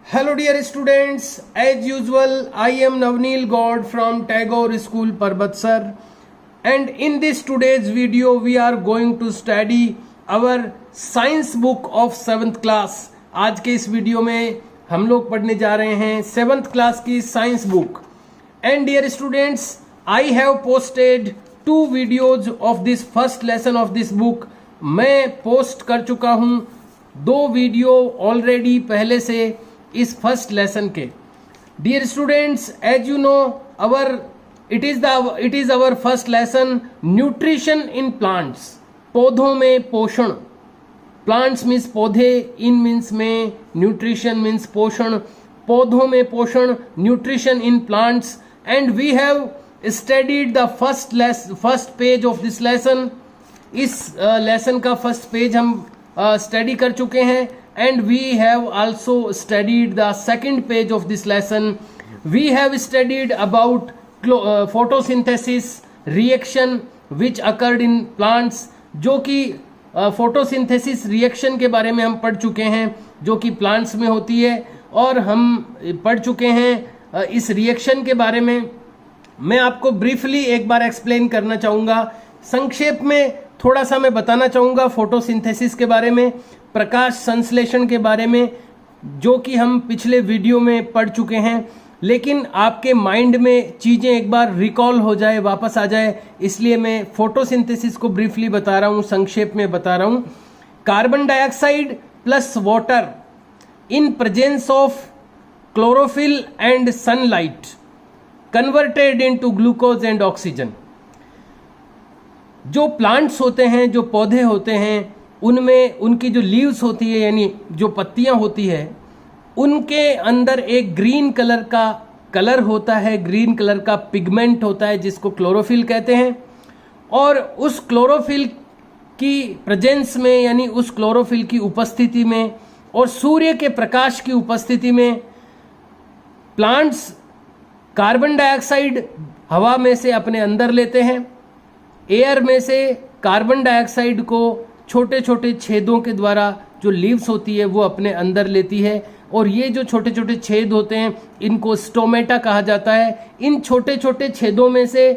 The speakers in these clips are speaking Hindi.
Hello dear students, as usual I am Navneel God from Tagore School Parbatsar, and in this today's video we are going to study our science book of 7th class। आज के इस वीडियो में हम लोग पढ़ने जा रहे हैं 7th क्लास की science book. And dear students, I have posted 2 videos of this first lesson of this book. मैं पोस्ट कर चुका हूं 2 वीडियो ऑलरेडी पहले से इस फर्स्ट लेसन के। Dear students, as you know it is our first lesson nutrition in plants. पौधों में पोषण। प्लांट्स मीन्स पौधे, इन मीन्स में, न्यूट्रिशन मीन्स पोषण। पौधों में पोषण, nutrition in plants. And we have studied the first page of this lesson. इस लेसन का फर्स्ट पेज हम स्टडी कर चुके हैं। And we have also studied the second page of this lesson. We have studied about photosynthesis reaction which occurred in plants, जो कि photosynthesis reaction के बारे में हम पढ़ चुके हैं, जो कि plants में होती है। और हम पढ़ चुके हैं इस reaction के बारे में। मैं आपको briefly एक बार explain करना चाहूँगा। संक्षेप में थोड़ा सा मैं बताना चाहूँगा फोटोसिंथेसिस के बारे में, प्रकाश संश्लेषण के बारे में, जो कि हम पिछले वीडियो में पढ़ चुके हैं। लेकिन आपके माइंड में चीज़ें एक बार रिकॉल हो जाए, वापस आ जाए, इसलिए मैं फोटोसिंथेसिस को ब्रीफली बता रहा हूँ, संक्षेप में बता रहा हूँ। Carbon dioxide plus water in presence of chlorophyll and sunlight converted into glucose and oxygen. जो प्लांट्स होते हैं, जो पौधे होते हैं, उनमें उनकी जो लीव्स होती है, यानी जो पत्तियां होती है, उनके अंदर एक ग्रीन कलर का कलर होता है, ग्रीन कलर का पिगमेंट होता है, जिसको क्लोरोफिल कहते हैं। और उस क्लोरोफिल की प्रेजेंस में, यानी उस क्लोरोफिल की उपस्थिति में और सूर्य के प्रकाश की उपस्थिति में प्लांट्स कार्बन डाइऑक्साइड हवा में से अपने अंदर लेते हैं। एयर में से कार्बन डाइऑक्साइड को छोटे छोटे छेदों के द्वारा जो लीव्स होती है वो अपने अंदर लेती है। और ये जो छोटे छोटे छेद होते हैं, इनको स्टोमेटा कहा जाता है। इन छोटे छोटे छेदों में से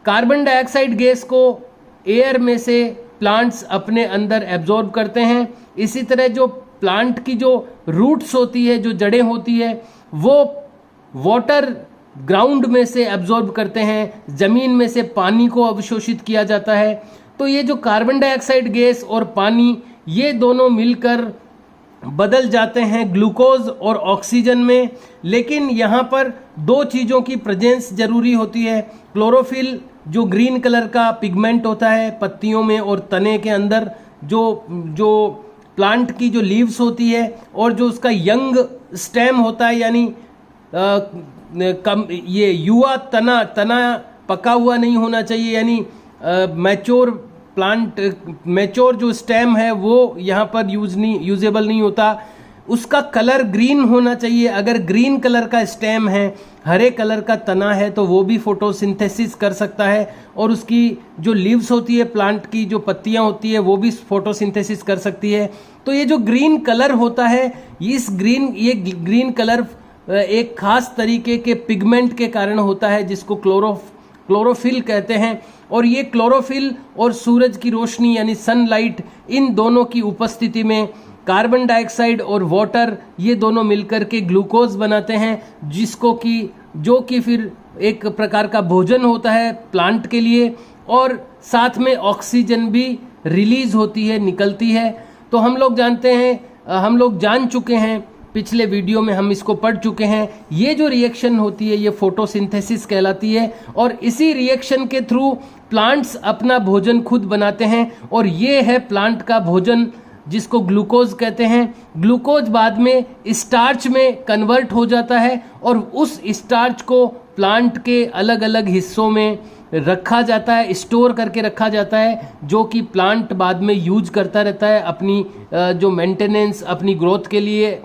कार्बन डाइऑक्साइड गैस को एयर में से प्लांट्स अपने अंदर एब्जॉर्ब करते हैं। इसी तरह जो प्लांट की जो रूट्स होती है, जो जड़ें होती है, वो वाटर ग्राउंड में से एब्जॉर्ब करते हैं, जमीन में से पानी को अवशोषित किया जाता है। तो ये जो कार्बन डाइऑक्साइड गैस और पानी, ये दोनों मिलकर बदल जाते हैं ग्लूकोज और ऑक्सीजन में। लेकिन यहाँ पर 2 चीज़ों की प्रेजेंस जरूरी होती है। क्लोरोफिल, जो ग्रीन कलर का पिगमेंट होता है पत्तियों में और तने के अंदर, जो प्लांट की जो लीव्स होती है, और जो उसका यंग स्टेम होता है, यानी ये युवा तना पका हुआ नहीं होना चाहिए, यानी मैच्योर जो स्टेम है वो यहाँ पर यूजेबल नहीं होता। उसका कलर ग्रीन होना चाहिए। अगर ग्रीन कलर का स्टेम है, हरे कलर का तना है, तो वो भी फोटोसिंथेसिस कर सकता है। और उसकी जो लीव्स होती है, प्लांट की जो पत्तियाँ होती है, वो भी फोटोसिंथेसिस कर सकती है। तो ये जो ग्रीन कलर होता है, ये ग्रीन कलर एक खास तरीके के पिगमेंट के कारण होता है, जिसको क्लोरोफिल कहते हैं। और ये क्लोरोफिल और सूरज की रोशनी यानी सनलाइट, इन दोनों की उपस्थिति में कार्बन डाइऑक्साइड और वाटर, ये दोनों मिलकर के ग्लूकोज बनाते हैं, जो कि फिर एक प्रकार का भोजन होता है प्लांट के लिए। और साथ में ऑक्सीजन भी रिलीज होती है, निकलती है। तो हम लोग जानते हैं, हम लोग जान चुके हैं, पिछले वीडियो में हम इसको पढ़ चुके हैं। ये जो रिएक्शन होती है, ये फोटोसिंथेसिस कहलाती है। और इसी रिएक्शन के थ्रू प्लांट्स अपना भोजन खुद बनाते हैं। और ये है प्लांट का भोजन, जिसको ग्लूकोज कहते हैं। ग्लूकोज बाद में स्टार्च में कन्वर्ट हो जाता है, और उस स्टार्च को प्लांट के अलग अलग हिस्सों में रखा जाता है, स्टोर करके रखा जाता है, जो कि प्लांट बाद में यूज करता रहता है अपनी जो मेंटेनेंस, अपनी ग्रोथ के लिए।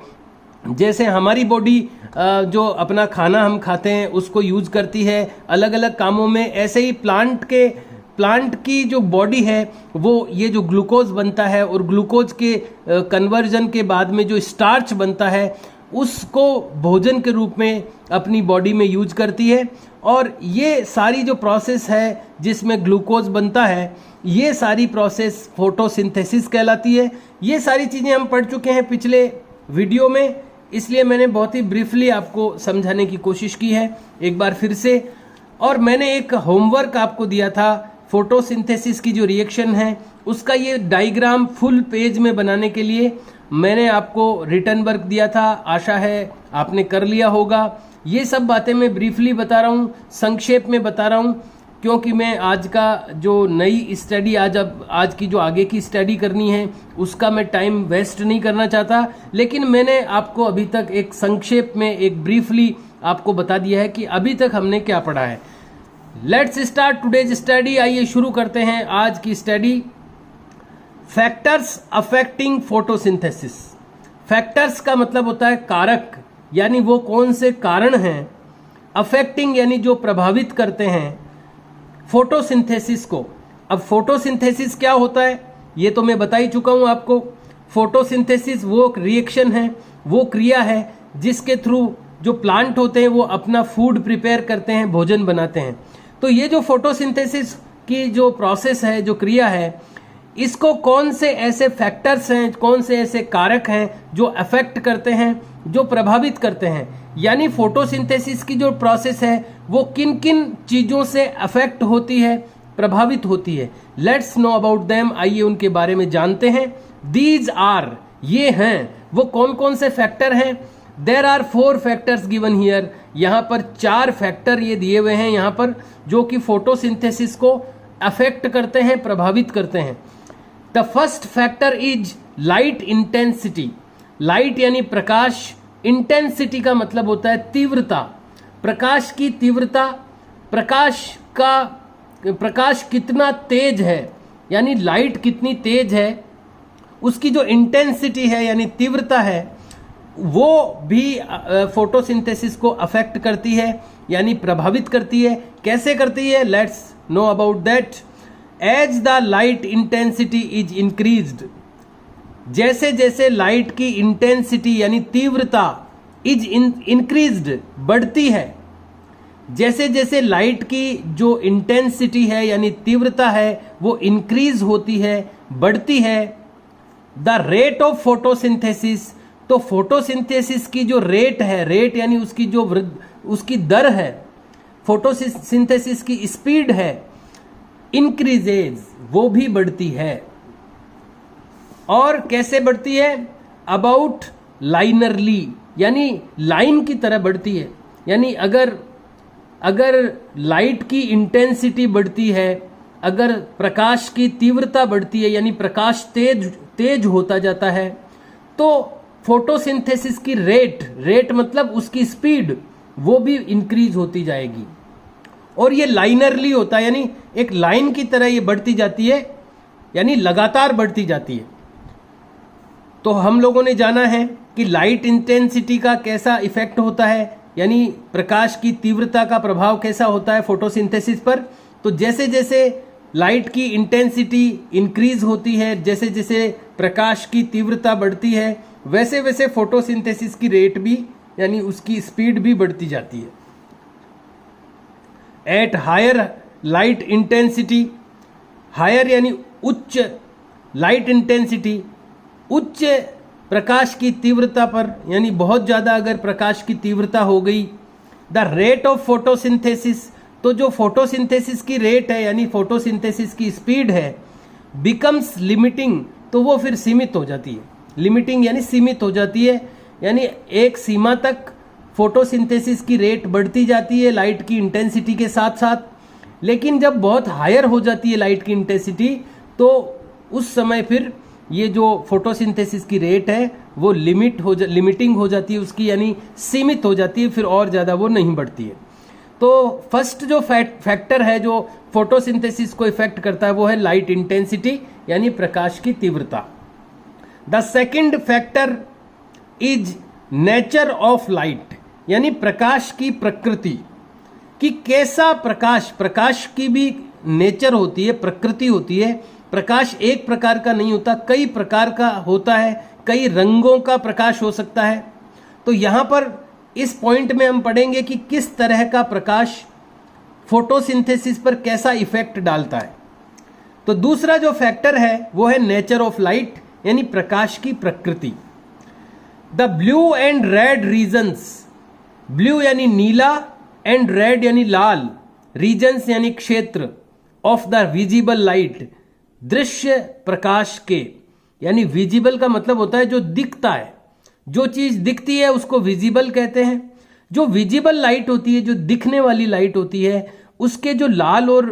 जैसे हमारी बॉडी जो अपना खाना हम खाते हैं उसको यूज करती है अलग अलग कामों में, ऐसे ही प्लांट की जो बॉडी है वो ये जो ग्लूकोज बनता है, और ग्लूकोज के कन्वर्जन के बाद में जो स्टार्च बनता है उसको भोजन के रूप में अपनी बॉडी में यूज करती है। और ये सारी जो प्रोसेस है जिसमें ग्लूकोज बनता है, ये सारी प्रोसेस फोटोसिंथेसिस कहलाती है। ये सारी चीज़ें हम पढ़ चुके हैं पिछले वीडियो में, इसलिए मैंने बहुत ही ब्रीफली आपको समझाने की कोशिश की है एक बार फिर से। और मैंने एक होमवर्क आपको दिया था फोटोसिंथेसिस की जो रिएक्शन है उसका ये डायग्राम फुल पेज में बनाने के लिए मैंने आपको रिटर्न वर्क दिया था। आशा है आपने कर लिया होगा। ये सब बातें मैं ब्रीफली बता रहा हूँ, संक्षेप में बता रहा हूँ, क्योंकि मैं आज का जो नई स्टडी आज की जो आगे की स्टडी करनी है उसका मैं टाइम वेस्ट नहीं करना चाहता। लेकिन मैंने आपको अभी तक एक संक्षेप में एक ब्रीफली आपको बता दिया है कि अभी तक हमने क्या पढ़ा है। Let's start today's study. आइए शुरू करते हैं आज की study. Factors affecting photosynthesis. Factors का मतलब होता है कारक, यानी वो कौन से कारण हैं। अफेक्टिंग यानी जो प्रभावित करते हैं फोटोसिंथेसिस को। अब फोटोसिंथेसिस क्या होता है ये तो मैं बता ही चुका हूं आपको। फोटोसिंथेसिस वो रिएक्शन है, वो क्रिया है जिसके थ्रू जो प्लांट होते हैं वो अपना फूड प्रिपेयर करते हैं, भोजन बनाते हैं। तो ये जो फोटोसिंथेसिस की जो प्रोसेस है, जो क्रिया है, इसको कौन से ऐसे फैक्टर्स हैं, कौन से ऐसे कारक हैं जो अफेक्ट करते हैं, जो प्रभावित करते हैं। यानी फोटोसिंथेसिस की जो प्रोसेस है वो किन किन चीजों से अफेक्ट होती है, प्रभावित होती है। Let's know about them. आइए उनके बारे में जानते हैं। दीज आर, ये हैं, वो कौन कौन से फैक्टर हैं। There are 4 factors given here. यहाँ पर 4 फैक्टर ये दिए हुए हैं यहाँ पर, जो कि फोटोसिंथेसिस को अफेक्ट करते हैं, प्रभावित करते हैं। The first factor is light intensity. Light यानी प्रकाश, इंटेंसिटी का मतलब होता है तीव्रता, प्रकाश की तीव्रता। प्रकाश कितना तेज है, यानी लाइट कितनी तेज है, उसकी जो इंटेंसिटी है यानी तीव्रता है, वो भी फोटोसिंथेसिस को अफेक्ट करती है, यानी प्रभावित करती है। कैसे करती है, let's know about that. As the light intensity is increased, जैसे जैसे लाइट की इंटेंसिटी यानी तीव्रता इज इंक्रीज्ड, बढ़ती है, जैसे जैसे लाइट की जो इंटेंसिटी है यानी तीव्रता है वो इंक्रीज होती है, बढ़ती है। द रेट ऑफ फोटोसिंथेसिस, तो फोटोसिंथेसिस की जो रेट है, रेट यानी उसकी जो उसकी दर है, फोटोसिंथेसिस की स्पीड है, इंक्रीजेज, वो भी बढ़ती है। और कैसे बढ़ती है, अबाउट लाइनरली, यानी लाइन की तरह बढ़ती है। यानी अगर लाइट की इंटेंसिटी बढ़ती है, अगर प्रकाश की तीव्रता बढ़ती है, यानी प्रकाश तेज होता जाता है, तो फोटोसिंथेसिस की रेट मतलब उसकी स्पीड, वो भी इंक्रीज होती जाएगी। और ये लाइनरली होता है, यानी एक लाइन की तरह ये बढ़ती जाती है, यानी लगातार बढ़ती जाती है। तो हम लोगों ने जाना है कि लाइट इंटेंसिटी का कैसा इफेक्ट होता है, यानी प्रकाश की तीव्रता का प्रभाव कैसा होता है फोटोसिंथेसिस पर। तो जैसे जैसे लाइट की इंटेंसिटी इंक्रीज होती है, जैसे जैसे प्रकाश की तीव्रता बढ़ती है, वैसे वैसे फोटोसिंथेसिस की रेट भी यानी उसकी स्पीड भी बढ़ती जाती है। At higher light intensity, higher यानी उच्च लाइट इंटेंसिटी, उच्च प्रकाश की तीव्रता पर, यानी बहुत ज्यादा अगर प्रकाश की तीव्रता हो गई, द रेट ऑफ फोटोसिंथेसिस, तो जो फोटोसिंथेसिस की रेट है यानी फोटोसिंथेसिस की स्पीड है, बिकम्स लिमिटिंग, तो वो फिर सीमित हो जाती है। लिमिटिंग यानी सीमित हो जाती है, यानी एक सीमा तक फोटोसिंथेसिस की रेट बढ़ती जाती है लाइट की इंटेंसिटी के साथ साथ। लेकिन जब बहुत हायर हो जाती है लाइट की इंटेंसिटी, तो उस समय फिर ये जो फोटोसिंथेसिस की रेट है वो लिमिटिंग हो जाती है उसकी, यानी सीमित हो जाती है, फिर और ज़्यादा वो नहीं बढ़ती है। तो फर्स्ट जो फैक्टर है जो फोटोसिंथेसिस को इफेक्ट करता है वो है लाइट इंटेंसिटी, यानी प्रकाश की तीव्रता। The second factor is nature of light, यानी प्रकाश की प्रकृति, कि कैसा प्रकाश की भी नेचर होती है, प्रकृति होती है। प्रकाश एक प्रकार का नहीं होता, कई प्रकार का होता है, कई रंगों का प्रकाश हो सकता है। तो यहां पर इस पॉइंट में हम पढ़ेंगे कि किस तरह का प्रकाश फोटोसिंथेसिस पर कैसा इफेक्ट डालता है। तो दूसरा जो फैक्टर है वो है नेचर ऑफ लाइट, यानी प्रकाश की प्रकृति। The blue and red regions, blue यानी नीला एंड रेड यानी लाल, रीजन्स यानी क्षेत्र, ऑफ द विजिबल लाइट, दृश्य प्रकाश के, यानी विजिबल का मतलब होता है जो दिखता है, जो चीज दिखती है उसको विजिबल कहते हैं। जो विजिबल लाइट होती है, जो दिखने वाली लाइट होती है, उसके जो लाल और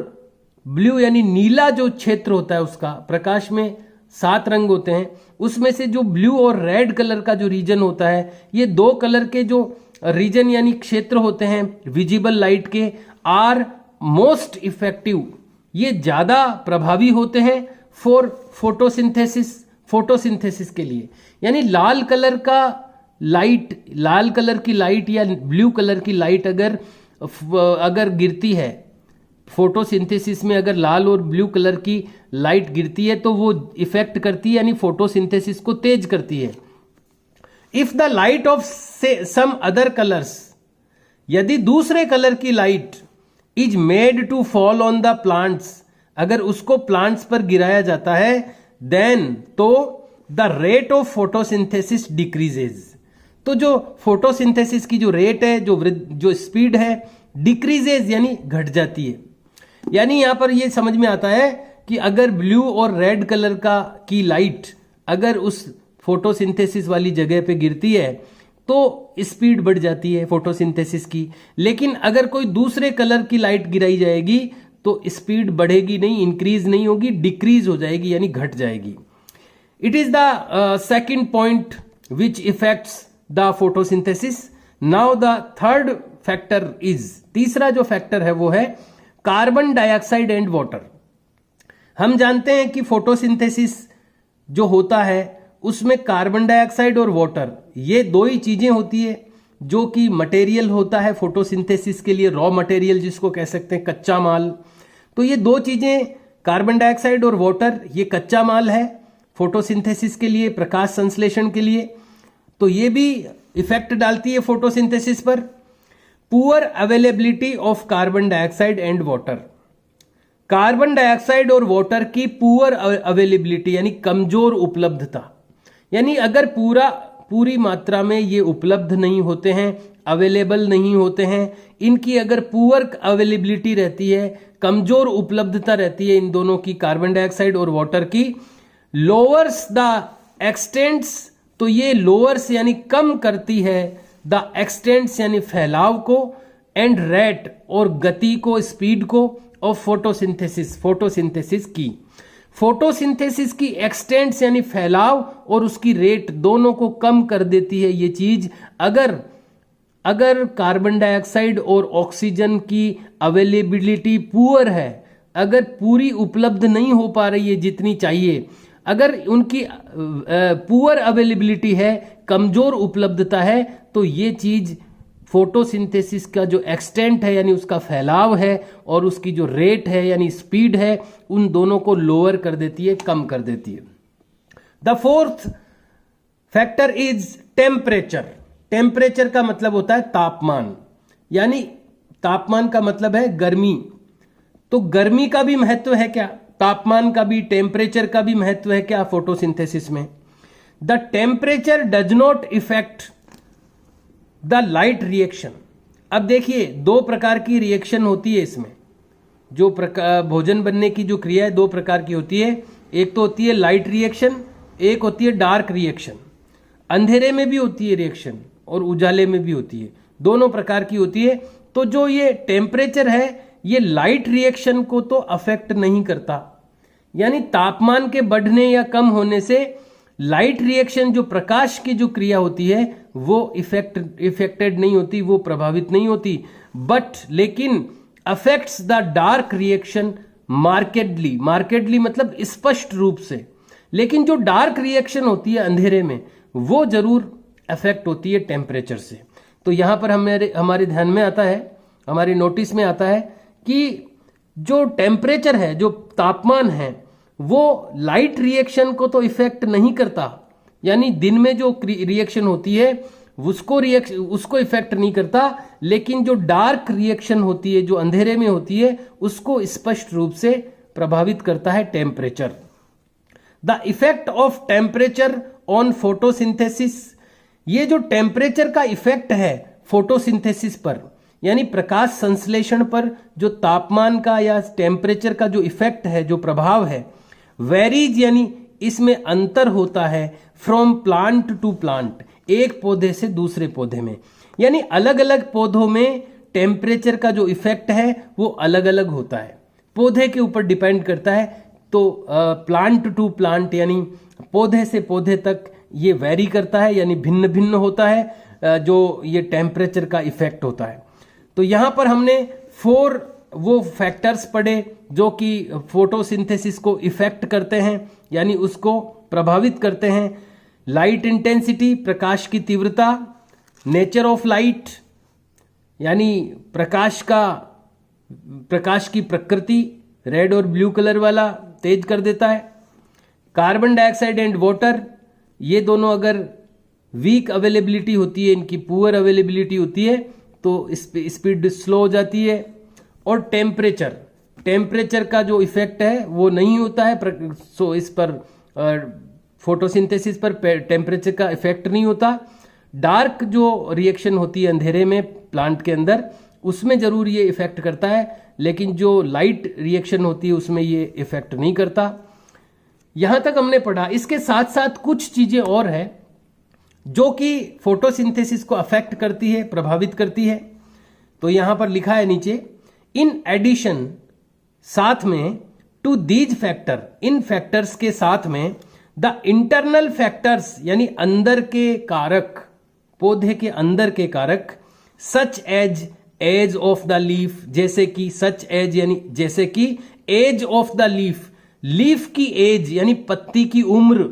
ब्लू यानी नीला जो क्षेत्र होता है उसका, प्रकाश में 7 रंग होते हैं, उसमें से जो ब्लू और रेड कलर का जो रीजन होता है, ये 2 कलर के जो रीजन यानी क्षेत्र होते हैं विजिबल लाइट के, आर मोस्ट इफेक्टिव, ये ज्यादा प्रभावी होते हैं फॉर फोटोसिंथेसिस, फोटोसिंथेसिस के लिए। यानी लाल कलर का लाइट, लाल कलर की लाइट या ब्लू कलर की लाइट अगर गिरती है फोटोसिंथेसिस में, अगर लाल और ब्लू कलर की लाइट गिरती है तो वो इफेक्ट करती है, यानी फोटोसिंथेसिस को तेज करती है। If the light of some other colours, यदि दूसरे कलर की light is made to fall on the plants, अगर उसको प्लांट्स पर गिराया जाता है, देन तो the rate of photosynthesis decreases, तो जो फोटोसिंथेसिस की जो रेट है, जो स्पीड है, डिक्रीजेज यानी घट जाती है। यानी यहां पर ये समझ में आता है कि अगर ब्लू और रेड कलर की लाइट अगर उस फोटोसिंथेसिस वाली जगह पे गिरती है तो स्पीड बढ़ जाती है फोटोसिंथेसिस की, लेकिन अगर कोई दूसरे कलर की लाइट गिराई जाएगी तो स्पीड बढ़ेगी नहीं, इंक्रीज नहीं होगी, डिक्रीज हो जाएगी यानी घट जाएगी। It is the second point which effects the photosynthesis. Now the third factor is, तीसरा जो फैक्टर है वो है कार्बन डाइऑक्साइड एंड वाटर। हम जानते हैं कि फोटोसिंथेसिस जो होता है उसमें कार्बन डाइऑक्साइड और वाटर, ये 2 ही चीजें होती है जो कि मटेरियल होता है फोटोसिंथेसिस के लिए, रॉ मटेरियल जिसको कह सकते हैं, कच्चा माल। तो ये 2 चीजें कार्बन डाइऑक्साइड और वाटर, ये कच्चा माल है फोटोसिंथेसिस के लिए, प्रकाश संश्लेषण के लिए, तो ये भी इफेक्ट डालती है फोटोसिंथेसिस पर। Poor availability of carbon dioxide and water, carbon dioxide और वाटर की पुअर अवेलेबिलिटी यानी कमजोर उपलब्धता, यानी अगर पूरी मात्रा में ये उपलब्ध नहीं होते हैं, अवेलेबल नहीं होते हैं, इनकी अगर पुअर अवेलेबिलिटी रहती है, कमजोर उपलब्धता रहती है इन दोनों की, कार्बन डाइऑक्साइड और वाटर की, लोअर्स द एक्सटेंट्स, तो ये लोअर्स यानी कम करती है द एक्सटेंट्स यानी फैलाव को, एंड रेट और गति को, स्पीड को, ऑफ फोटोसिंथेसिस की। फोटोसिंथेसिस की एक्सटेंट्स यानी फैलाव और उसकी रेट दोनों को कम कर देती है ये चीज, अगर कार्बन डाइऑक्साइड और ऑक्सीजन की अवेलेबिलिटी पुअर है, अगर पूरी उपलब्ध नहीं हो पा रही है जितनी चाहिए, अगर उनकी पुअर अवेलेबिलिटी है, कमजोर उपलब्धता है, तो ये चीज फोटोसिंथेसिस का जो एक्सटेंट है यानी उसका फैलाव है और उसकी जो रेट है यानी स्पीड है, उन दोनों को लोअर कर देती है, कम कर देती है। The fourth factor is temperature. Temperature का मतलब होता है तापमान, यानी तापमान का मतलब है गर्मी। तो गर्मी का भी महत्व है क्या, तापमान का भी, टेम्परेचर का भी महत्व है क्या फोटोसिंथेसिस में। The temperature does not effect the light reaction. अब देखिए 2 प्रकार की रिएक्शन होती है इसमें, जो भोजन बनने की जो क्रिया है 2 प्रकार की होती है, एक तो होती है लाइट रिएक्शन, एक होती है डार्क रिएक्शन। अंधेरे में भी होती है रिएक्शन और उजाले में भी होती है, दोनों प्रकार की होती है। तो जो ये टेम्परेचर है ये लाइट रिएक्शन को तो अफेक्ट नहीं करता, यानी तापमान के बढ़ने या कम होने से लाइट रिएक्शन जो प्रकाश की जो क्रिया होती है वो इफेक्टेड नहीं होती, वो प्रभावित नहीं होती, बट लेकिन अफेक्ट्स द डार्क रिएक्शन मार्केडली मतलब स्पष्ट रूप से। लेकिन जो डार्क रिएक्शन होती है अंधेरे में वो जरूर अफेक्ट होती है टेम्परेचर से। तो यहां पर हमारे ध्यान में आता है, हमारे नोटिस में आता है कि जो टेम्परेचर है, जो तापमान है, वो लाइट रिएक्शन को तो इफेक्ट नहीं करता, यानी दिन में जो रिएक्शन होती है उसको इफेक्ट नहीं करता, लेकिन जो डार्क रिएक्शन होती है, जो अंधेरे में होती है, उसको स्पष्ट रूप से प्रभावित करता है temperature. The effect of temperature on photosynthesis, ये जो टेम्परेचर का इफेक्ट है फोटोसिंथेसिस पर, यानी प्रकाश संश्लेषण पर जो तापमान का या टेम्परेचर का जो इफेक्ट है, जो प्रभाव है, वेरीज यानी इसमें अंतर होता है फ्रॉम प्लांट टू प्लांट, एक पौधे से दूसरे पौधे में, यानी अलग अलग पौधों में टेम्परेचर का जो इफेक्ट है वो अलग अलग होता है, पौधे के ऊपर डिपेंड करता है। तो प्लांट टू प्लांट यानी पौधे से पौधे तक ये वेरी करता है, यानी भिन्न भिन्न होता है जो ये टेम्परेचर का इफेक्ट होता है। तो यहाँ पर हमने 4 वो फैक्टर्स पढ़े जो कि फोटोसिंथेसिस को इफेक्ट करते हैं, यानी उसको प्रभावित करते हैं। लाइट इंटेंसिटी, प्रकाश की तीव्रता, नेचर ऑफ लाइट यानी प्रकाश की प्रकृति, रेड और ब्लू कलर वाला तेज कर देता है। कार्बन डाइऑक्साइड एंड वाटर, ये दोनों अगर वीक अवेलेबिलिटी होती है, इनकी पुअर अवेलेबिलिटी होती है तो स्पीड स्लो हो जाती है। और टेम्परेचर का जो इफेक्ट है वो नहीं होता है, सो इस पर फोटोसिंथेसिस पर टेम्परेचर का इफेक्ट नहीं होता। डार्क जो रिएक्शन होती है अंधेरे में प्लांट के अंदर, उसमें जरूर ये इफेक्ट करता है, लेकिन जो लाइट रिएक्शन होती है उसमें ये इफेक्ट नहीं करता। यहां तक हमने पढ़ा। इसके साथ साथ कुछ चीजें और है जो कि फोटोसिंथेसिस को अफेक्ट करती है, प्रभावित करती है। तो यहां पर लिखा है नीचे, इन एडिशन, साथ में, टू दीज फैक्टर, इन फैक्टर्स के साथ में, द इंटरनल फैक्टर्स यानी अंदर के कारक, पौधे के अंदर के कारक, such as of the leaf, जैसे कि सच एज यानी जैसे कि एज ऑफ द लीफ की एज यानी पत्ती की उम्र,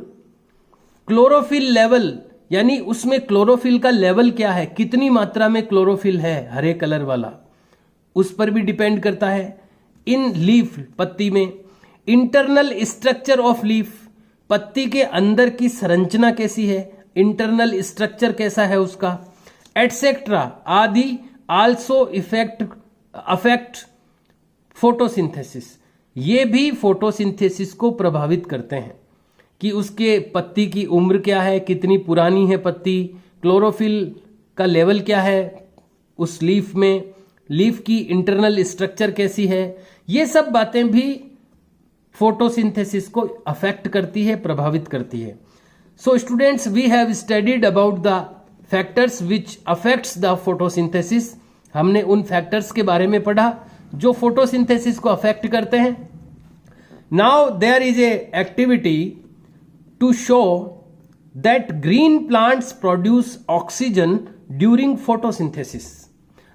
क्लोरोफिल लेवल यानी उसमें क्लोरोफिल का लेवल क्या है, कितनी मात्रा में क्लोरोफिल है हरे कलर वाला, उस पर भी डिपेंड करता है। इन लीफ, पत्ती में। इंटरनल स्ट्रक्चर ऑफ लीफ, पत्ती के अंदर की संरचना कैसी है, इंटरनल स्ट्रक्चर कैसा है उसका, एटसेट्रा आदि आल्सो अफेक्ट फोटोसिंथेसिस, ये भी फोटोसिंथेसिस को प्रभावित करते हैं कि उसके पत्ती की उम्र क्या है, कितनी पुरानी है पत्ती, क्लोरोफिल का लेवल क्या है उस लीफ में, लीफ की इंटरनल स्ट्रक्चर कैसी है, ये सब बातें भी फोटोसिंथेसिस को अफेक्ट करती है, प्रभावित करती है। So students, we have studied about the factors which affects the photosynthesis. हमने उन फैक्टर्स के बारे में पढ़ा जो फोटोसिंथेसिस को अफेक्ट करते हैं। Now there is a activity to show that green plants produce oxygen during photosynthesis.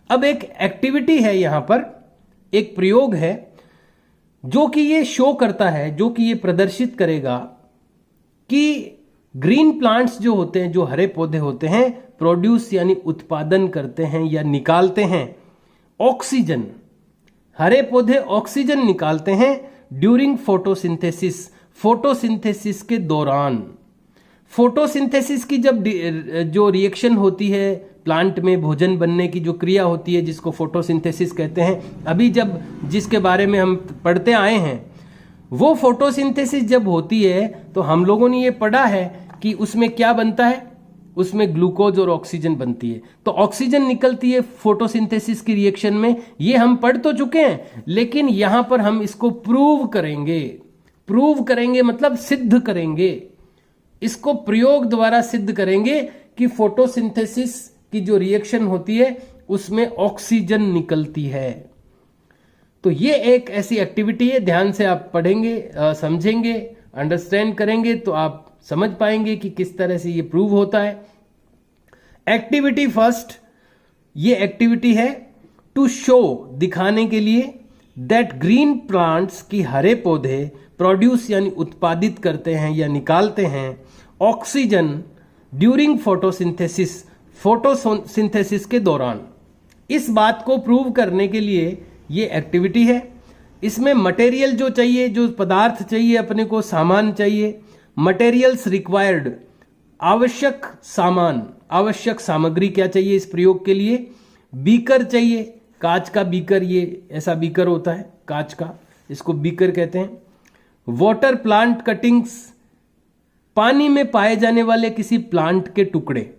अब एक एक्टिविटी है, यहां पर एक प्रयोग है जो कि ये शो करता है, जो कि ये प्रदर्शित करेगा कि ग्रीन प्लांट्स जो होते हैं, जो हरे पौधे होते हैं, प्रोड्यूस यानी उत्पादन करते हैं या निकालते हैं ऑक्सीजन। हरे पौधे ऑक्सीजन निकालते हैं ड्यूरिंग फोटोसिंथेसिस, फोटोसिंथेसिस के दौरान। फोटोसिंथेसिस की जब जो रिएक्शन होती है प्लांट में, भोजन बनने की जो क्रिया होती है जिसको फोटोसिंथेसिस कहते हैं, अभी जब जिसके बारे में हम पढ़ते आए हैं, वो फोटोसिंथेसिस जब होती है तो हम लोगों ने ये पढ़ा है कि उसमें क्या बनता है, उसमें ग्लूकोज और ऑक्सीजन बनती है। तो ऑक्सीजन निकलती है फोटोसिंथेसिस की रिएक्शन में, ये हम पढ़ तो चुके हैं, लेकिन यहां पर हम इसको प्रूव करेंगे मतलब सिद्ध करेंगे, इसको प्रयोग द्वारा सिद्ध करेंगे कि फोटोसिंथेसिस की जो रिएक्शन होती है उसमें ऑक्सीजन निकलती है। तो ये एक ऐसी एक्टिविटी है, ध्यान से आप पढ़ेंगे, समझेंगे, अंडरस्टैंड करेंगे तो आप समझ पाएंगे कि किस तरह से ये प्रूव होता है। एक्टिविटी फर्स्ट, ये एक्टिविटी है टू शो, दिखाने के लिए, दैट ग्रीन प्लांट्स की हरे पौधे प्रोड्यूस यानी उत्पादित करते हैं या निकालते हैं ऑक्सीजन ड्यूरिंग फोटोसिंथेसिस, फोटोसिंथेसिस के दौरान। इस बात को प्रूव करने के लिए ये एक्टिविटी है। इसमें मटेरियल जो चाहिए, जो पदार्थ चाहिए अपने को, सामान चाहिए, मटेरियल्स रिक्वायर्ड, आवश्यक सामान, आवश्यक सामग्री क्या चाहिए इस प्रयोग के लिए? बीकर चाहिए, कांच का बीकर, ये ऐसा बीकर होता है कांच का, इसको बीकर कहते हैं। वाटर प्लांट कटिंग्स, पानी में पाए जाने वाले किसी प्लांट के टुकड़े।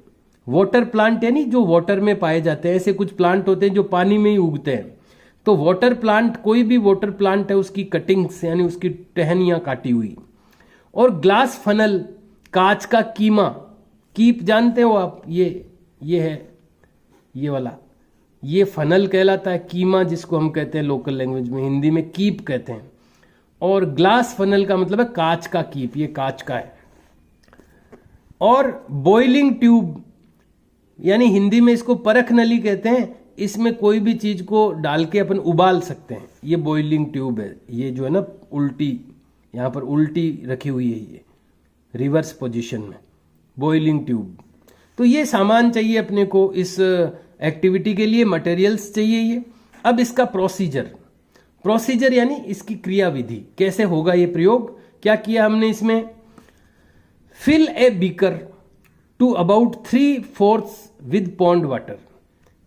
वाटर प्लांट यानी जो वाटर में पाए जाते हैं, ऐसे कुछ प्लांट होते हैं जो पानी में ही उगते हैं। तो वाटर प्लांट, कोई भी वाटर प्लांट है उसकी कटिंग्स यानी उसकी टहनियां काटी हुई। और ग्लास फनल, कांच का कीमा, कीप जानते हो आप, ये है ये वाला, ये फनल कहलाता है। कीमा जिसको हम कहते हैं लोकल लैंग्वेज में, हिंदी में कीप कहते हैं। और ग्लास फनल का मतलब है कांच का कीप, ये कांच का है। और बॉइलिंग ट्यूब यानी हिंदी में इसको परख नली कहते हैं, इसमें कोई भी चीज को डाल के अपन उबाल सकते हैं, ये बॉइलिंग ट्यूब है। ये जो है ना उल्टी, यहां पर उल्टी रखी हुई है, ये रिवर्स पोजीशन में, बॉइलिंग ट्यूब। तो ये सामान चाहिए अपने को इस एक्टिविटी के लिए, मटेरियल्स चाहिए ये। अब इसका प्रोसीजर यानी इसकी क्रियाविधि, कैसे होगा ये प्रयोग, क्या किया हमने इसमें? Fill a beaker to about 3/4 with pond water.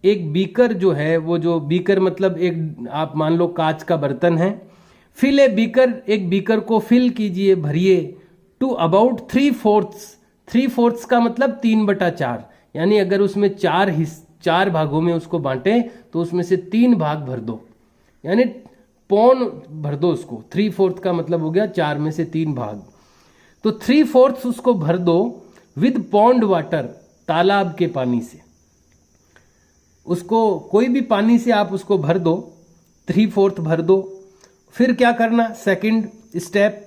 एक बीकर जो है, वो जो बीकर मतलब एक, आप मान लो कांच का बर्तन है। फिल ए बीकर, एक बीकर को फिल कीजिए, भरिए, टू अबाउट 3/4 का मतलब 3/4, यानी अगर उसमें चार भागों में उसको बांटे तो उसमें से 3 भाग भर दो, यानी पौन भर दो उसको। 3/4 का मतलब हो गया 4 में से 3 भाग। तो 3/4 उसको भर दो विद पॉन्ड वाटर, तालाब के पानी से। उसको कोई भी पानी से आप उसको भर दो, 3/4 भर दो। फिर क्या करना? Second step,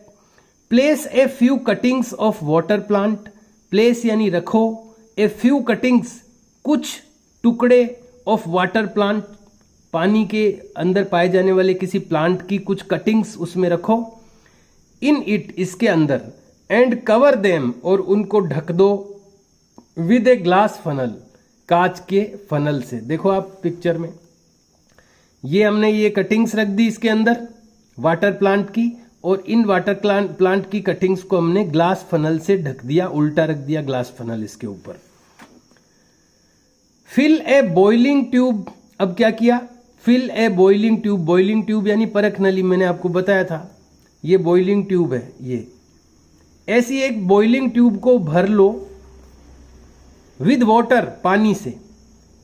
place a few cuttings of water plant. Place यानी रखो, ए फ्यू कटिंग्स, कुछ टुकड़े, ऑफ वाटर प्लांट, पानी के अंदर पाए जाने वाले किसी प्लांट की कुछ कटिंग्स उसमें रखो। इन इट, इसके अंदर। एंड कवर देम, और उनको ढक दो, विद ए ग्लास फनल, कांच के फनल से। देखो आप पिक्चर में, ये हमने ये कटिंग्स रख दी इसके अंदर वाटर प्लांट की, और इन वाटर प्लांट की कटिंग्स को हमने ग्लास फनल से ढक दिया, उल्टा रख दिया ग्लास फनल इसके ऊपर। फिल ए बॉइलिंग ट्यूब, अब क्या किया? Fill a boiling tube, boiling tube यानी परख नली, मैंने आपको बताया था, ये बॉइलिंग ट्यूब है। ये ऐसी एक बॉइलिंग ट्यूब को भर लो विद वाटर, पानी से।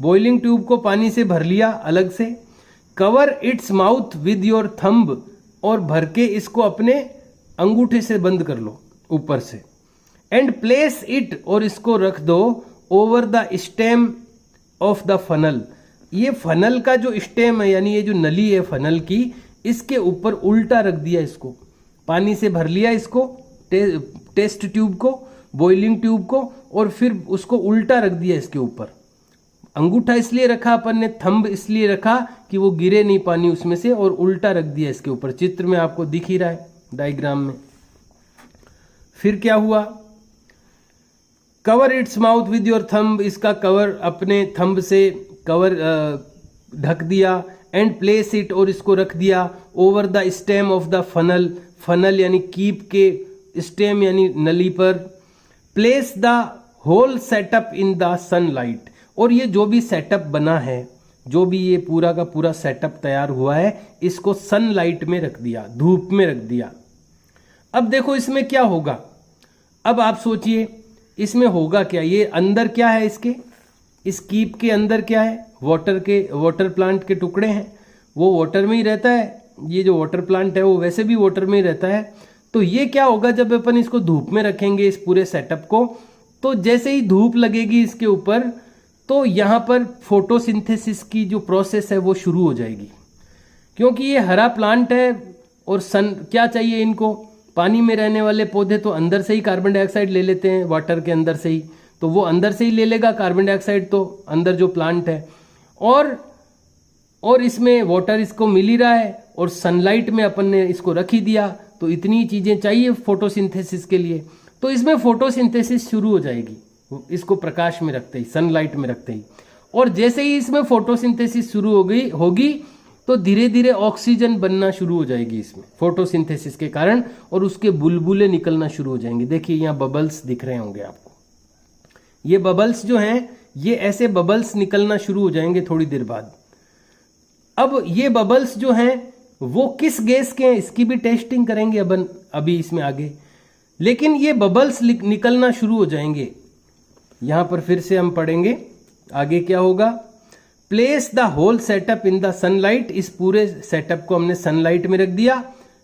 बॉइलिंग ट्यूब को पानी से भर लिया अलग से। Cover its mouth with your thumb, और भर के इसको अपने अंगूठे से बंद कर लो ऊपर से। एंड प्लेस इट, और इसको रख दो over the stem of the funnel. ये फनल का जो स्टेम है, यानी ये जो नली है फनल की, इसके ऊपर उल्टा रख दिया इसको, पानी से भर लिया इसको, टेस्ट ट्यूब को, बॉइलिंग ट्यूब को, और फिर उसको उल्टा रख दिया इसके ऊपर। अंगूठा इसलिए रखा अपन ने, थंब इसलिए रखा कि वो गिरे नहीं पानी उसमें से, और उल्टा रख दिया इसके ऊपर। चित्र में आपको दिख ही रहा है, डायग्राम में। फिर क्या हुआ? Cover its mouth with your thumb, इसका कवर अपने थंब से कवर ढक दिया। एंड प्लेस इट, और इसको रख दिया over the stem of the funnel, funnel यानी कीप के स्टेम यानी नली पर। Place the whole setup in the sunlight, और ये जो भी सेटअप बना है, जो भी ये पूरा का पूरा सेटअप तैयार हुआ है, इसको सनलाइट में रख दिया, धूप में रख दिया। अब देखो इसमें क्या होगा, अब आप सोचिए इसमें होगा क्या। ये अंदर क्या है इसके, इस कीप के अंदर क्या है? वाटर प्लांट के टुकड़े हैं, वो वाटर में ही रहता है। ये जो वाटर प्लांट है वो वैसे भी वाटर में ही रहता है। तो ये क्या होगा, जब अपन इसको धूप में रखेंगे इस पूरे सेटअप को, तो जैसे ही धूप लगेगी इसके ऊपर, तो यहाँ पर फोटोसिंथेसिस की जो प्रोसेस है वो शुरू हो जाएगी। क्योंकि ये हरा प्लांट है और सन क्या चाहिए इनको, पानी में रहने वाले पौधे तो अंदर से ही कार्बन डाइऑक्साइड ले लेते हैं, वाटर के अंदर से ही, तो वो अंदर से ही ले लेगा कार्बन डाइऑक्साइड, तो अंदर जो प्लांट है, और इसमें वाटर इसको मिल ही रहा है, और सनलाइट में अपन ने इसको रख ही दिया। तो इतनी चीजें चाहिए फोटोसिंथेसिस के लिए, तो इसमें फोटोसिंथेसिस शुरू हो जाएगी इसको प्रकाश में रखते ही, सनलाइट में रखते ही। और जैसे ही इसमें फोटोसिंथेसिस शुरू होगी तो धीरे धीरे ऑक्सीजन बनना शुरू हो जाएगी इसमें फोटोसिंथेसिस के कारण, और उसके बुलबुले निकलना शुरू हो जाएंगे। देखिए यहाँ बबल्स दिख रहे होंगे आपको, ये बबल्स जो हैं ये ऐसे बबल्स निकलना शुरू हो जाएंगे थोड़ी देर बाद। अब ये बबल्स जो हैं वो किस गैस के हैं इसकी भी टेस्टिंग करेंगे अपन अभी इसमें आगे। लेकिन ये बबल्स निकलना शुरू हो जाएंगे। यहां पर फिर से हम पढ़ेंगे आगे क्या होगा। Place the whole setup in the sunlight, इस पूरे सेटअप को हमने सनलाइट में रख दिया।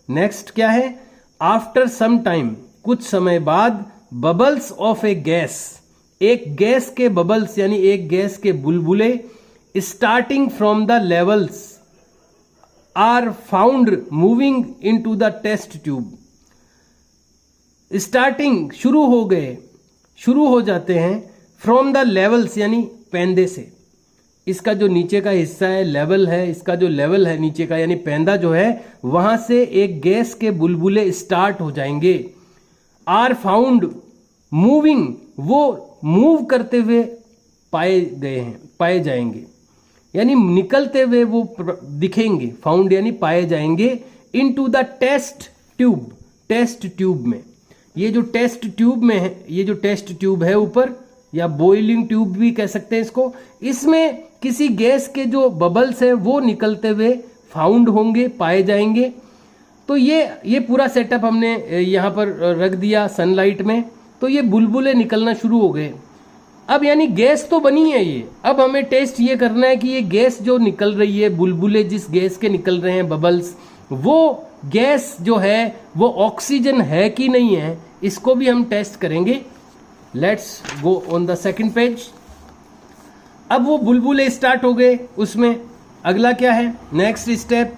नेक्स्ट क्या है, आफ्टर सम टाइम, कुछ समय बाद, बबल्स ऑफ ए गैस, एक गैस के बबल्स यानी एक गैस के बुलबुले, starting from the levels are found moving into the test tube. Starting शुरू हो गए, शुरू हो जाते हैं फ्रॉम द लेवल्स यानी पेंदे से। इसका जो नीचे का हिस्सा है लेवल है, इसका जो लेवल है नीचे का यानी पेंदा जो है वहां से एक गैस के बुलबुले स्टार्ट हो जाएंगे। आर फाउंड मूविंग, वो मूव करते हुए पाए गए हैं, पाए जाएंगे यानी निकलते हुए वो दिखेंगे। फाउंड यानी पाए जाएंगे into the test tube, test tube में। ये जो टेस्ट ट्यूब में है, ये जो टेस्ट ट्यूब है ऊपर, या बॉइलिंग ट्यूब भी कह सकते हैं इसको, इसमें किसी गैस के जो बबल्स है वो निकलते हुए फाउंड होंगे, पाए जाएंगे। तो ये पूरा सेटअप हमने यहाँ पर रख दिया सनलाइट में। तो ये बुलबुले निकलना शुरू हो गए। अब यानी गैस तो बनी है ये, अब हमें टेस्ट ये करना है कि ये गैस जो निकल रही है, बुलबुले जिस गैस के निकल रहे हैं बबल्स, वो गैस जो है वो ऑक्सीजन है कि नहीं है, इसको भी हम टेस्ट करेंगे। Let's go on the second page. अब वो बुलबुले स्टार्ट हो गए उसमें। अगला क्या है, next step,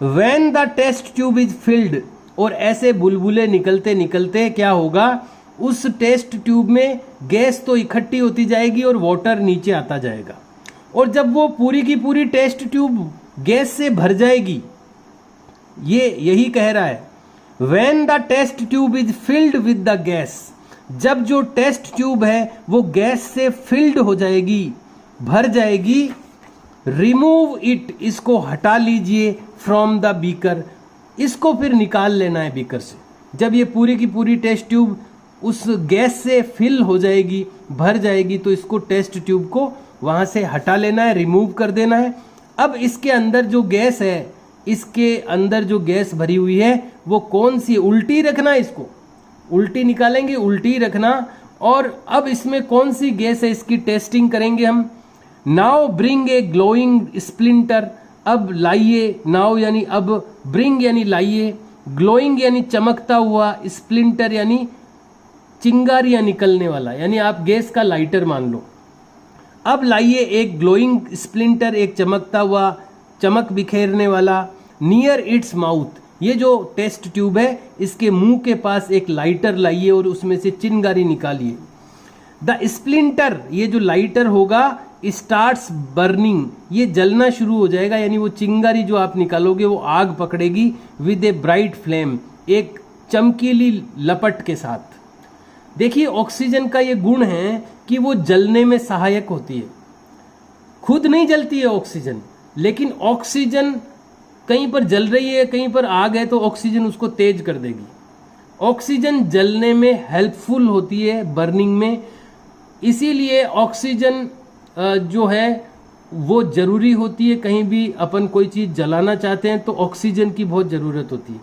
when the test tube is filled, और ऐसे बुलबुले निकलते निकलते क्या होगा, उस टेस्ट ट्यूब में गैस तो इकट्ठी होती जाएगी और वाटर नीचे आता जाएगा। और जब वो पूरी की पूरी टेस्ट ट्यूब गैस से भर जाएगी, ये यही कह रहा है, when the test tube is filled with the gas, जब जो टेस्ट ट्यूब है वो गैस से फिल्ड हो जाएगी, भर जाएगी, रिमूव इट, इसको हटा लीजिए, फ्रॉम द बीकर, इसको फिर निकाल लेना है बीकर से। जब ये पूरी की पूरी टेस्ट ट्यूब उस गैस से फिल हो जाएगी, भर जाएगी, तो इसको टेस्ट ट्यूब को वहां से हटा लेना है, रिमूव कर देना है। अब इसके अंदर जो गैस है, इसके अंदर जो गैस भरी हुई है वो कौन सी, उल्टी रखना, इसको उल्टी निकालेंगे, उल्टी रखना। और अब इसमें कौन सी गैस है इसकी टेस्टिंग करेंगे हम। Now bring a glowing splinter, अब लाइए, नाउ यानी अब, ब्रिंग यानी लाइए, ग्लोइंग यानी चमकता हुआ, स्प्लिंटर यानी चिंगारियां निकलने वाला, यानी आप गैस का लाइटर मान लो। अब लाइए एक ग्लोइंग स्प्लिंटर, एक चमकता हुआ, चमक बिखेरने वाला, नियर इट्स माउथ, ये जो टेस्ट ट्यूब है इसके मुंह के पास एक लाइटर लाइए और उसमें से चिंगारी निकालिए। द स्प्लिंटर, ये जो लाइटर होगा, स्टार्ट्स बर्निंग, ये जलना शुरू हो जाएगा, यानी वो चिंगारी जो आप निकालोगे वो आग पकड़ेगी, विद ए ब्राइट फ्लेम, एक चमकीली लपट के साथ। देखिए ऑक्सीजन का ये गुण है कि वो जलने में सहायक होती है। खुद नहीं जलती है ऑक्सीजन, लेकिन ऑक्सीजन कहीं पर जल रही है, कहीं पर आग है, तो ऑक्सीजन उसको तेज कर देगी। ऑक्सीजन जलने में हेल्पफुल होती है, बर्निंग में। इसीलिए ऑक्सीजन जो है वो जरूरी होती है। कहीं भी अपन कोई चीज जलाना चाहते हैं तो ऑक्सीजन की बहुत जरूरत होती है।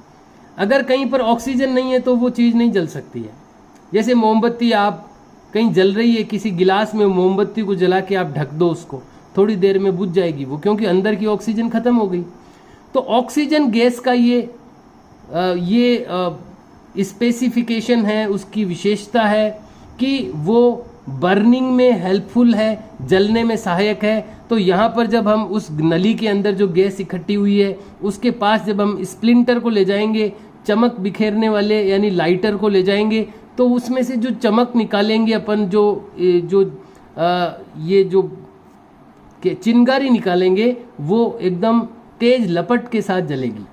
अगर कहीं पर ऑक्सीजन नहीं है तो वो चीज नहीं जल सकती है। जैसे मोमबत्ती आप कहीं जल रही है, किसी गिलास में मोमबत्ती को जला के आप ढक दो उसको, थोड़ी देर में बुझ जाएगी वो, क्योंकि अंदर की ऑक्सीजन खत्म हो गई। तो ऑक्सीजन गैस का ये स्पेसिफिकेशन है, उसकी विशेषता है कि वो बर्निंग में हेल्पफुल है, जलने में सहायक है। तो यहाँ पर जब हम उस नली के अंदर जो गैस इकट्ठी हुई है उसके पास जब हम स्प्लिंटर को ले जाएंगे, चमक बिखेरने वाले यानी लाइटर को ले जाएंगे, तो उसमें से जो चमक निकालेंगे अपन, ये जो चिंगारी निकालेंगे वो एकदम तेज लपट के साथ जलेगी।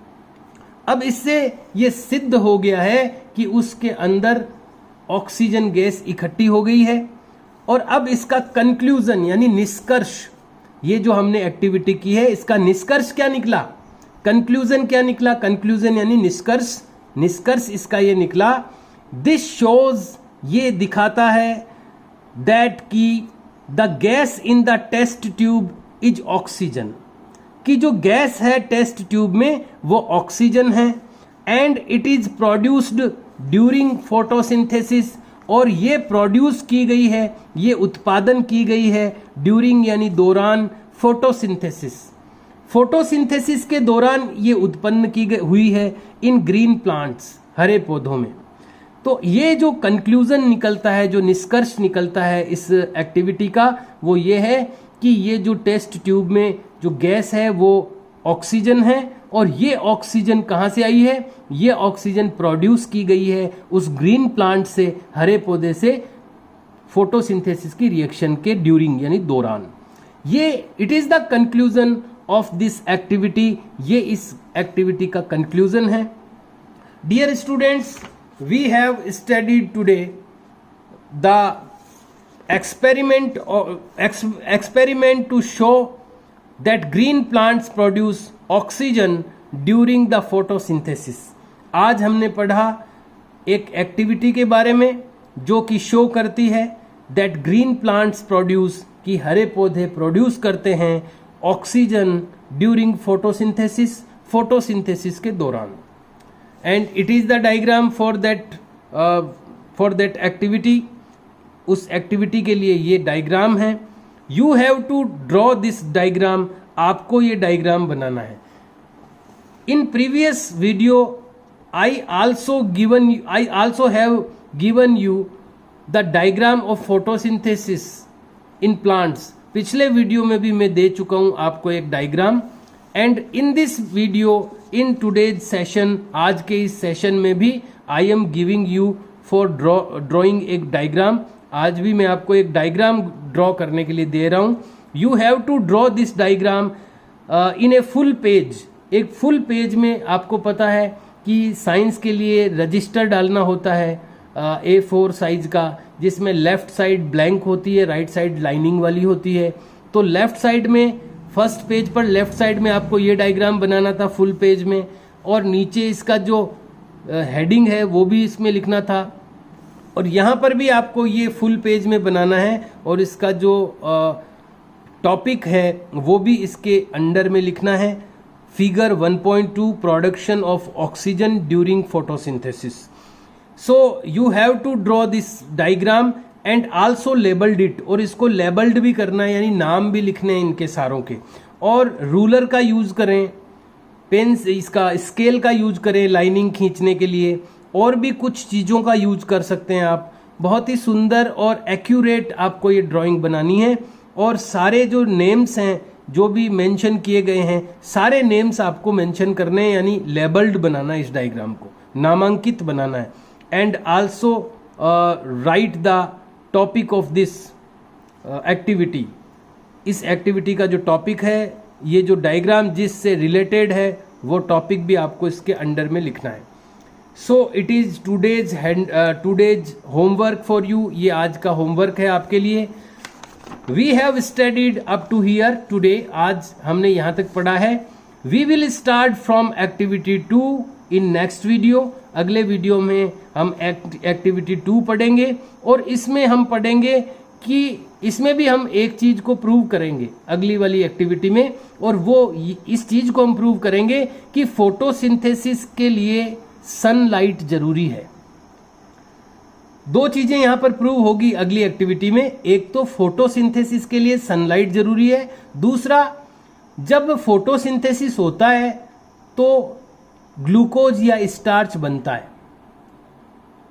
अब इससे ये सिद्ध हो गया है कि उसके अंदर ऑक्सीजन गैस इकट्ठी हो गई है। और अब इसका कंक्लूजन यानी निष्कर्ष, ये जो हमने एक्टिविटी की है इसका निष्कर्ष क्या निकला, कंक्लूजन क्या निकला, कंक्लूजन यानी निष्कर्ष, निष्कर्ष इसका ये निकला, दिस शोज, ये दिखाता है, दैट की the gas in the test tube is oxygen, कि जो गैस है टेस्ट ट्यूब में वो ऑक्सीजन है, and it is produced during photosynthesis, और ये प्रोड्यूस की गई है, ये उत्पादन की गई है ड्यूरिंग यानी दौरान फोटोसिंथेसिस। फोटोसिंथेसिस के दौरान ये उत्पन्न की हुई है इन ग्रीन प्लांट्स, हरे पौधों में। तो ये जो कंक्लूजन निकलता है, जो निष्कर्ष निकलता है इस एक्टिविटी का, वो ये है कि ये जो टेस्ट ट्यूब में जो गैस है वो ऑक्सीजन है, और ये ऑक्सीजन कहाँ से आई है? ये ऑक्सीजन प्रोड्यूस की गई है उस ग्रीन प्लांट से, हरे पौधे से, फोटोसिंथेसिस की रिएक्शन के ड्यूरिंग यानी दौरान। ये it is the conclusion of this activity, ये इस एक्टिविटी का कंक्लूजन है। Dear students, we have studied today the experiment to show that green plants produce oxygen during the photosynthesis। आज हमने पढ़ा एक एक्टिविटी के बारे में जो कि शो करती है that green plants produce, कि हरे पौधे प्रोड्यूस करते हैं ऑक्सीजन ड्यूरिंग फोटोसिंथेसिस के दौरान। And it is the diagram for that activity. उस एक्टिविटी के लिए ये डायग्राम है। You have to draw this diagram, आपको ये डायग्राम बनाना है। In previous video I also have given you the diagram of photosynthesis in plants. पिछले वीडियो में भी मैं दे चुका हूं आपको एक diagram. And in this video, in today's session, आज के इस सेशन में भी I am giving you for drawing एक डायग्राम। आज भी मैं आपको एक डायग्राम ड्रॉ करने के लिए दे रहा हूं। You have to draw this diagram in a full page. एक फुल पेज में आपको पता है कि साइंस के लिए रजिस्टर डालना होता है A4 साइज का, जिसमें लेफ्ट साइड ब्लैंक होती है, राइट साइड लाइनिंग वाली होती है। तो लेफ्ट साइड में, फर्स्ट पेज पर लेफ्ट साइड में आपको ये डायग्राम बनाना था फुल पेज में, और नीचे इसका जो हेडिंग है वो भी इसमें लिखना था, और यहाँ पर भी आपको ये फुल पेज में बनाना है, और इसका जो टॉपिक है वो भी इसके अंडर में लिखना है। Figure 1.2 production of oxygen during photosynthesis. So you have to draw this diagram and also labelled it, और इसको लेबल्ड भी करना है, यानी नाम भी लिखने हैं इनके सारों के। और रूलर का यूज करें, पेन, इसका स्केल का यूज करें लाइनिंग खींचने के लिए, और भी कुछ चीज़ों का यूज कर सकते हैं आप। बहुत ही सुंदर और एक्यूरेट आपको ये ड्राइंग बनानी है, और सारे जो नेम्स हैं जो भी मेंशन किए गए हैं, सारे नेम्स आपको मेंशन करने हैं, यानी लेबल्ड बनाना है, इस डायग्राम को नामांकित बनाना है। And also right the topic of this activity. इस एक्टिविटी का जो टॉपिक है, ये जो डायग्राम जिससे रिलेटेड है, वो टॉपिक भी आपको इसके अंडर में लिखना है। So it is today's homework for you. ये आज का होमवर्क है आपके लिए। We have studied up to here today. आज हमने यहाँ तक पढ़ा है। We will start from activity 2 in next video. अगले वीडियो में हम एक्टिविटी 2 पढ़ेंगे, और इसमें हम पढ़ेंगे कि इसमें भी हम एक चीज को प्रूव करेंगे अगली वाली एक्टिविटी में, और वो इस चीज को हम प्रूव करेंगे कि फोटोसिंथेसिस के लिए सनलाइट जरूरी है। दो चीजें यहां पर प्रूव होगी अगली एक्टिविटी में। एक तो फोटोसिंथेसिस के लिए सनलाइट जरूरी है, दूसरा जब फोटोसिंथेसिस होता है तो ग्लूकोज या स्टार्च बनता है।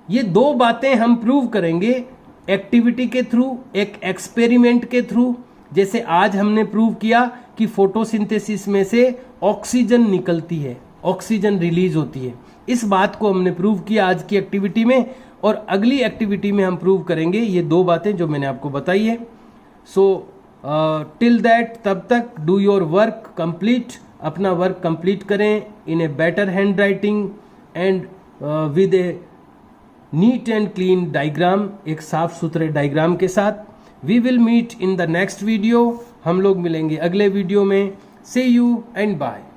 ये दो बातें हम प्रूव करेंगे एक्टिविटी के थ्रू, एक एक्सपेरिमेंट के थ्रू। जैसे आज हमने प्रूव किया कि फोटोसिंथेसिस में से ऑक्सीजन निकलती है, ऑक्सीजन रिलीज होती है। इस बात को हमने प्रूव किया आज की एक्टिविटी में, और अगली एक्टिविटी में हम प्रूव करेंगे ये दो बातें जो मैंने आपको बताई है। सो टिल दैट, तब तक डू योर वर्क कंप्लीट, अपना वर्क कंप्लीट करें in a better handwriting and with a neat and clean diagram, एक साफ सुथरे डायग्राम के साथ। We will meet in the next video. हम लोग मिलेंगे अगले वीडियो में। See you and bye.